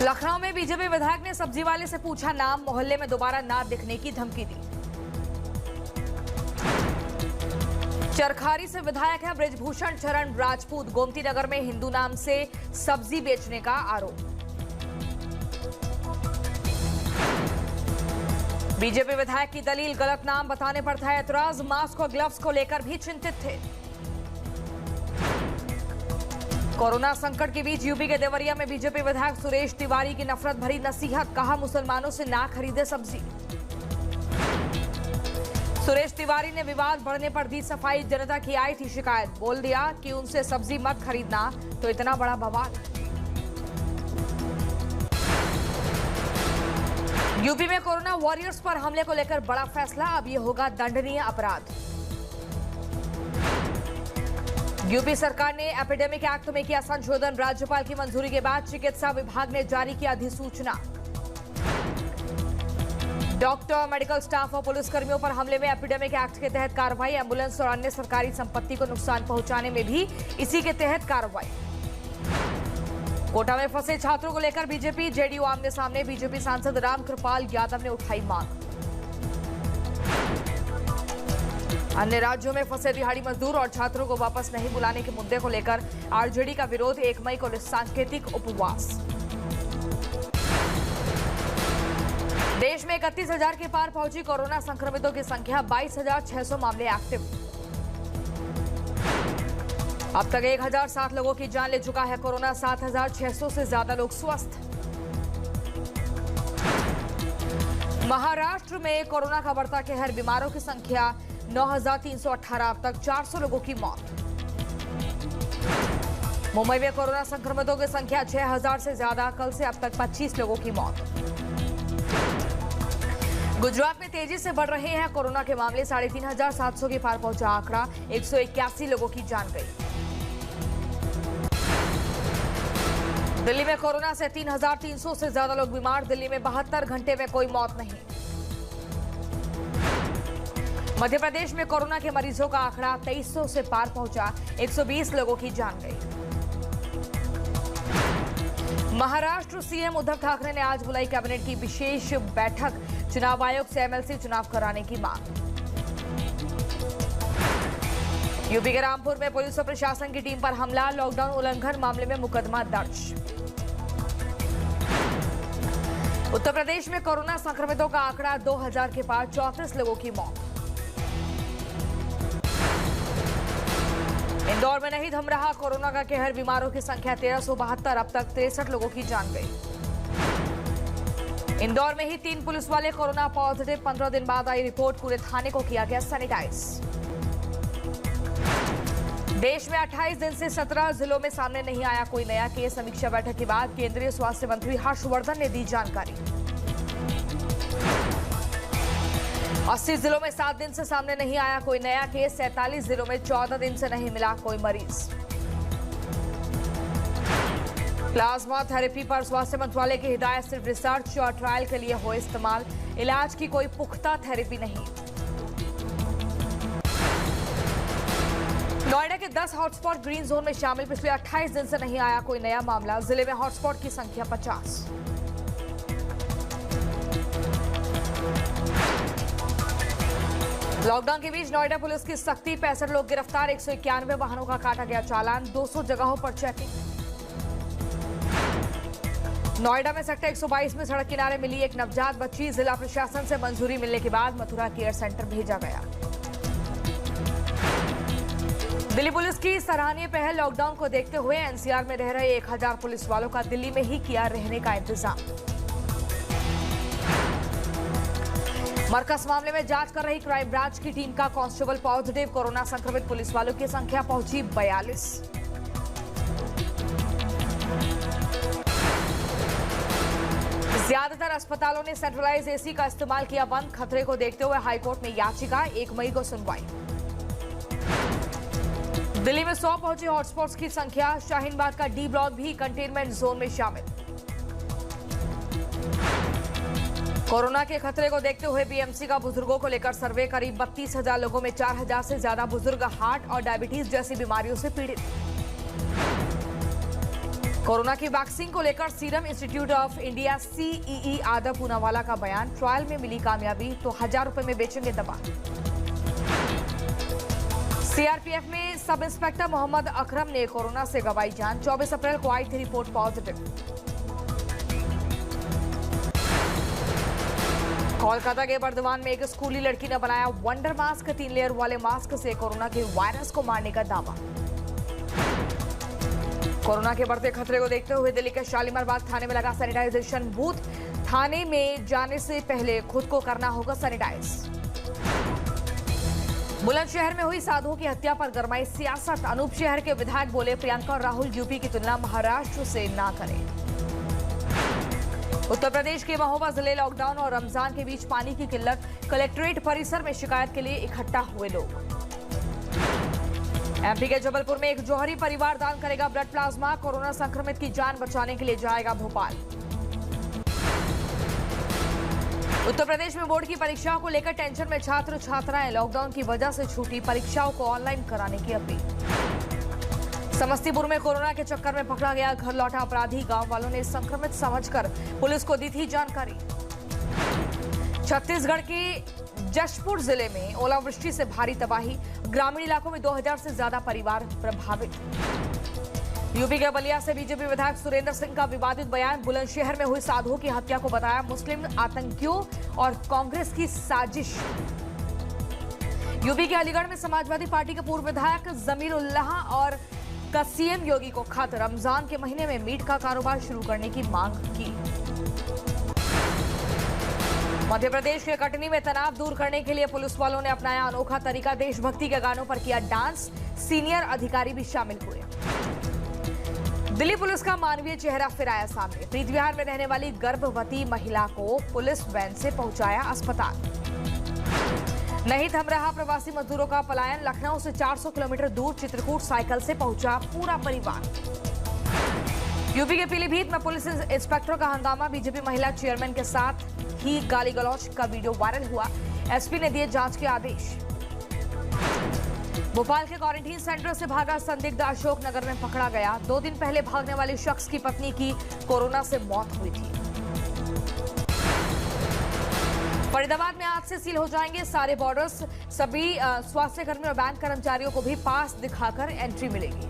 लखनऊ में बीजेपी विधायक ने सब्जी वाले से पूछा नाम, मोहल्ले में दोबारा ना दिखने की धमकी दी। चरखारी से विधायक है ब्रिजभूषण चरण राजपूत, गोमती नगर में हिंदू नाम से सब्जी बेचने का आरोप। बीजेपी विधायक की दलील, गलत नाम बताने पर था एतराज, मास्क और ग्लव्स को लेकर भी चिंतित थे। कोरोना संकट के बीच यूपी के देवरिया में बीजेपी विधायक सुरेश तिवारी की नफरत भरी नसीहत, कहा मुसलमानों से ना खरीदे सब्जी। सुरेश तिवारी ने विवाद बढ़ने पर दी सफाई, जनता की आई थी शिकायत, बोल दिया कि उनसे सब्जी मत खरीदना तो इतना बड़ा बवाल। यूपी में कोरोना वॉरियर्स पर हमले को लेकर बड़ा फैसला, अब यह होगा दंडनीय अपराध। यूपी सरकार ने एपिडेमिक एक्ट में किया संशोधन, राज्यपाल की मंजूरी के बाद चिकित्सा विभाग ने जारी किया अधिसूचना। डॉक्टर, मेडिकल स्टाफ और पुलिसकर्मियों पर हमले में एपिडेमिक एक्ट के तहत कार्रवाई, एम्बुलेंस और अन्य सरकारी संपत्ति को नुकसान पहुंचाने में भी इसी के तहत कार्रवाई। कोटा में फंसे छात्रों को लेकर बीजेपी जेडीयू आमने सामने, बीजेपी सांसद रामकृपाल यादव ने उठाई मांग। अन्य राज्यों में फंसे दिहाड़ी मजदूर और छात्रों को वापस नहीं बुलाने के मुद्दे को लेकर आरजेडी का विरोध, 1 मई को सांकेतिक उपवास। देश में 31,000 के पार पहुंची कोरोना संक्रमितों की संख्या, 22,600 मामले एक्टिव। अब तक 1,007 लोगों की जान ले चुका है कोरोना, 7,600 से ज्यादा लोग स्वस्थ। महाराष्ट्र में कोरोना का बढ़ता कहर, बीमारों की संख्या 9,318, अब तक 400 लोगों की मौत। मुंबई में कोरोना संक्रमितों की संख्या 6,000 से ज्यादा, कल से अब तक 25 लोगों की मौत। गुजरात में तेजी से बढ़ रहे हैं कोरोना के मामले, 3,500 के पार पहुंचा आंकड़ा, 181 लोगों की जान गई। दिल्ली में कोरोना से 3,300 से ज्यादा लोग बीमार, दिल्ली में 72 घंटे में कोई मौत नहीं। मध्य प्रदेश में कोरोना के मरीजों का आंकड़ा 2,300 से पार पहुंचा, 120 लोगों की जान गई। महाराष्ट्र सीएम उद्धव ठाकरे ने आज बुलाई कैबिनेट की विशेष बैठक, चुनाव आयोग से एमएलसी चुनाव कराने की मांग। यूपी के रामपुर में पुलिस और प्रशासन की टीम पर हमला, लॉकडाउन उल्लंघन मामले में मुकदमा दर्ज। उत्तर प्रदेश में कोरोना संक्रमितों का आंकड़ा 2,000 के पार, 34 लोगों की मौत। इंदौर में नहीं थम रहा कोरोना का कहर, बीमारों की संख्या 1,372, अब तक 63 लोगों की जान गई। इंदौर में ही 3 पुलिस वाले कोरोना पॉजिटिव, 15 दिन बाद आई रिपोर्ट, पूरे थाने को किया गया सैनिटाइज। देश में 28 दिन से 17 जिलों में सामने नहीं आया कोई नया केस, समीक्षा बैठक के बाद केंद्रीय स्वास्थ्य मंत्री हर्षवर्धन ने दी जानकारी। 80 जिलों में 7 दिन से सामने नहीं आया कोई नया केस, 47 जिलों में 14 दिन से नहीं मिला कोई मरीज। प्लाज्मा थेरेपी पर स्वास्थ्य मंत्रालय की हिदायत, सिर्फ रिसर्च और ट्रायल के लिए हो इस्तेमाल, इलाज की कोई पुख्ता थेरेपी नहीं। नोएडा के 10 हॉटस्पॉट ग्रीन जोन में शामिल, पिछले 28 दिन से नहीं आया कोई नया मामला, जिले में हॉटस्पॉट की संख्या 50। लॉकडाउन के बीच नोएडा पुलिस की सख्ती, 65 लोग गिरफ्तार, 191 वाहनों का काटा गया चालान, 200 जगहों पर चेकिंग। नोएडा में सेक्टर 122 में सड़क किनारे मिली एक नवजात बच्ची, जिला प्रशासन से मंजूरी मिलने के बाद मथुरा केयर सेंटर भेजा गया। दिल्ली पुलिस की सराहनीय पहल, लॉकडाउन को देखते हुए एनसीआर में रह रहे 1,000 पुलिस वालों का दिल्ली में ही किया रहने का इंतजाम। मरकज मामले में जांच कर रही क्राइम ब्रांच की टीम का कांस्टेबल पॉजिटिव, कोरोना संक्रमित पुलिस वालों की संख्या पहुंची 42। ज्यादातर अस्पतालों ने सेंट्रलाइज एसी का इस्तेमाल किया बंद, खतरे को देखते हुए हाईकोर्ट में याचिका, 1 मई को सुनवाई। दिल्ली में 100 पहुंची हॉटस्पॉट्स की संख्या, शाहीन बाग का डी ब्लॉक भी कंटेनमेंट जोन में शामिल। कोरोना के खतरे को देखते हुए बीएमसी का बुजुर्गों को लेकर सर्वे, करीब 32,000 लोगों में 4,000 से ज्यादा बुजुर्ग हार्ट और डायबिटीज जैसी बीमारियों से पीड़ित। कोरोना की वैक्सीन को लेकर serum institute of India CEE आदर पूनावाला का बयान, ट्रायल में मिली कामयाबी तो 1000 रुपए में बेचेंगे दवा। सीआरपीएफ में सब इंस्पेक्टर मोहम्मद अकरम ने कोरोना से गंवाई जान, 24 अप्रैल को आई थी रिपोर्ट पॉजिटिव। कोलकाता के बर्दवान में एक स्कूली लड़की ने बनाया वंडर मास्क, 3 लेयर वाले मास्क से कोरोना के वायरस को मारने का दावा। कोरोना के बढ़ते खतरे को देखते हुए दिल्ली के शालीमार बाग थाने में लगा सैनिटाइजेशन बूथ, थाने में जाने से पहले खुद को करना होगा सैनिटाइज। बुलंदशहर में हुई साधुओं की हत्या पर गरमाई सियासत, अनूप शहर के विधायक बोले प्रियंका और राहुल यूपी की तुलना महाराष्ट्र से ना करें। उत्तर प्रदेश के महोबा जिले लॉकडाउन और रमजान के बीच पानी की किल्लत, कलेक्ट्रेट परिसर में शिकायत के लिए इकट्ठा हुए लोग। एमपी के जबलपुर में एक जौहरी परिवार दान करेगा ब्लड प्लाज्मा, कोरोना संक्रमित की जान बचाने के लिए जाएगा भोपाल। उत्तर प्रदेश में बोर्ड की परीक्षाओं को लेकर टेंशन में छात्र छात्राएं, लॉकडाउन की वजह से छूटी परीक्षाओं को ऑनलाइन कराने की अपील। समस्तीपुर में कोरोना के चक्कर में पकड़ा गया घर लौटा अपराधी, गांव वालों ने संक्रमित समझकर पुलिस को दी थी जानकारी। छत्तीसगढ़ के जशपुर जिले में ओलावृष्टि से भारी तबाही, ग्रामीण इलाकों में 2000 से ज्यादा परिवार प्रभावित। यूपी के बलिया से बीजेपी विधायक सुरेंद्र सिंह का विवादित बयान, बुलंदशहर में हुई साधुओं की हत्या को बताया मुस्लिम आतंकियों और कांग्रेस की साजिश। यूपी के अलीगढ़ में समाजवादी पार्टी के पूर्व विधायक जमीर उल्लाह और का सीएम योगी को खत, रमजान के महीने में मीट का कारोबार शुरू करने की मांग की। मध्य प्रदेश के कटनी में तनाव दूर करने के लिए पुलिस वालों ने अपनाया अनोखा तरीका, देशभक्ति के गानों पर किया डांस, सीनियर अधिकारी भी शामिल हुए। दिल्ली पुलिस का मानवीय चेहरा फिर आया सामने, प्रीत विहार में रहने वाली गर्भवती महिला को पुलिस वैन से पहुंचाया अस्पताल। नहीं थम रहा प्रवासी मजदूरों का पलायन, लखनऊ से 400 किलोमीटर दूर चित्रकूट साइकिल से पहुंचा पूरा परिवार। यूपी के पीलीभीत में पुलिस इंस्पेक्टर का हंगामा, बीजेपी महिला चेयरमैन के साथ ही गाली गलौज का वीडियो वायरल हुआ, एसपी ने दिए जांच के आदेश। भोपाल के क्वारंटीन सेंटर से भागा संदिग्ध अशोकनगर में पकड़ा गया, 2 दिन पहले भागने वाले शख्स की पत्नी की कोरोना से मौत हुई थी। फरीदाबाद में आज से सील हो जाएंगे सारे बॉर्डर्स, सभी स्वास्थ्य कर्मी और बैंक कर्मचारियों को भी पास दिखाकर एंट्री मिलेगी।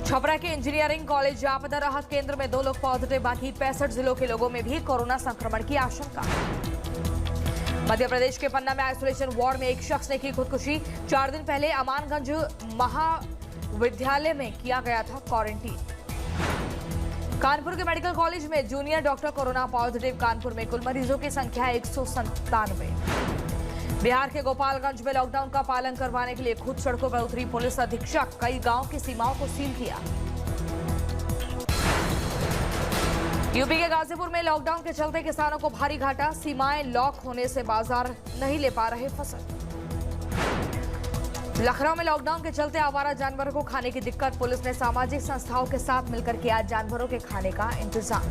छपरा के इंजीनियरिंग कॉलेज आपदा राहत केंद्र में 2 लोग पॉजिटिव, बाकी 65 जिलों के लोगों में भी कोरोना संक्रमण की आशंका। मध्य प्रदेश के पन्ना में आइसोलेशन वार्ड में एक शख्स ने की खुदकुशी, 4 दिन पहले अमानगंज महाविद्यालय में किया गया था क्वारंटीन। कानपुर के मेडिकल कॉलेज में junior doctor corona positive, Kanpur में कुल मरीजों की संख्या 197। बिहार के गोपालगंज में लॉकडाउन का पालन करवाने के लिए खुद सड़कों पर उतरी पुलिस अधीक्षक, कई गांव की सीमाओं को सील किया। यूपी के गाजीपुर में लॉकडाउन के चलते किसानों को भारी घाटा, सीमाएं लॉक होने से बाजार नहीं ले पा रहे फसल। लखनऊ में लॉकडाउन के चलते आवारा जानवरों को खाने की दिक्कत, पुलिस ने सामाजिक संस्थाओं के साथ मिलकर किया जानवरों के खाने का इंतजाम।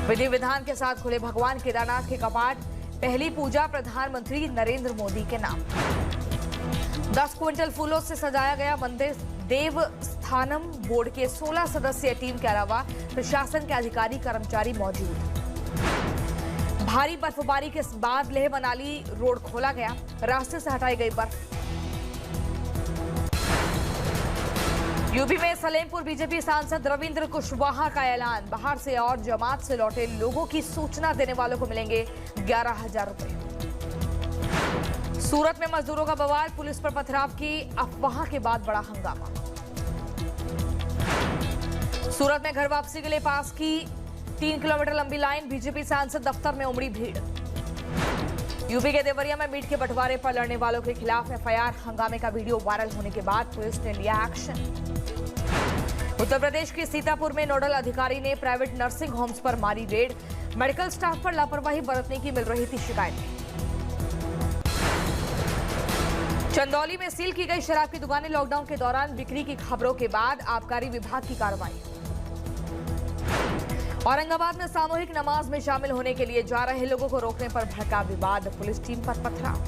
विधि विधान के साथ खुले भगवान केदारनाथ के कपाट, पहली पूजा प्रधानमंत्री नरेंद्र मोदी के नाम। 10 क्विंटल फूलों से सजाया गया मंदिर, देवस्थानम बोर्ड के 16 सदस्यीय टीम के अलावा प्रशासन के अधिकारी कर्मचारी मौजूद। भारी बर्फबारी के बाद लेह मनाली रोड खोला गया, रास्ते से हटाई गई बर्फ। यूपी में सलेमपुर बीजेपी सांसद रविंद्र कुशवाहा का ऐलान, बाहर से और जमात से लौटे लोगों की सूचना देने वालों को मिलेंगे 11,000 रुपए। सूरत में मजदूरों का बवाल, पुलिस पर पथराव की अफवाह के बाद बड़ा हंगामा। सूरत में घर वापसी के लिए पास की 3 किलोमीटर लंबी लाइन, बीजेपी सांसद दफ्तर में उमड़ी भीड़। यूपी के देवरिया में मीट के बंटवारे पर लड़ने वालों के खिलाफ एफआईआर, हंगामे का वीडियो वायरल होने के बाद पुलिस ने लिया एक्शन। उत्तर प्रदेश के सीतापुर में नोडल अधिकारी ने प्राइवेट नर्सिंग होम्स पर मारी रेड, मेडिकल स्टाफ पर लापरवाही बरतने की मिल रही थी शिकायतें। चंदौली में सील की गई शराब की दुकानें, लॉकडाउन के दौरान बिक्री की खबरों के बाद आबकारी विभाग की कार्रवाई। औरंगाबाद में सामूहिक नमाज में शामिल होने के लिए जा रहे लोगों को रोकने पर भड़का विवाद, पुलिस टीम पर पथराव।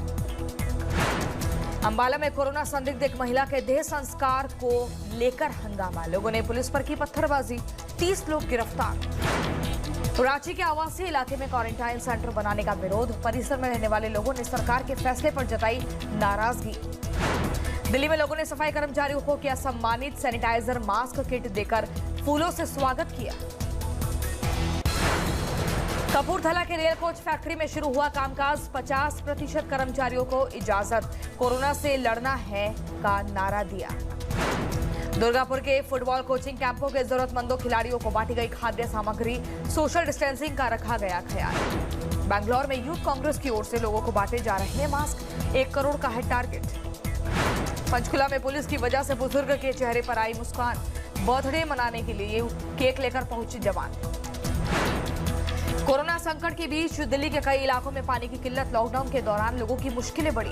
अंबाला में कोरोना संदिग्ध एक महिला के देह संस्कार को लेकर हंगामा। लोगों ने पुलिस पर की पत्थरबाजी, 30 लोग गिरफ्तार। रांची के आवासीय इलाके में क्वारंटाइन सेंटर बनाने का विरोध। परिसर में रहने वाले लोगों ने सरकार के फैसले पर जताई नाराजगी। दिल्ली में लोगों ने सफाई कर्मचारियों को किया सम्मानित। सैनिटाइजर, मास्क, किट देकर फूलों से स्वागत किया। कपूरथला के रेल कोच फैक्ट्री में शुरू हुआ कामकाज। 50% कर्मचारियों को इजाजत। कोरोना से लड़ना है का नारा दिया। दुर्गापुर के फुटबॉल कोचिंग कैंपों के जरूरतमंदों खिलाड़ियों को बांटी गई खाद्य सामग्री। सोशल डिस्टेंसिंग का रखा गया ख्याल। बैंगलोर में यूथ कांग्रेस की ओर से लोगों को बांटे जा रहे हैं मास्क। 1 करोड़ का है टारगेट। पंचकुला में पुलिस की वजह से बुजुर्ग के चेहरे पर आई मुस्कान। बर्थडे मनाने के लिए केक लेकर पहुंचे जवान। कोरोना संकट के बीच दिल्ली के कई इलाकों में पानी की किल्लत। लॉकडाउन के दौरान लोगों की मुश्किलें बढ़ी।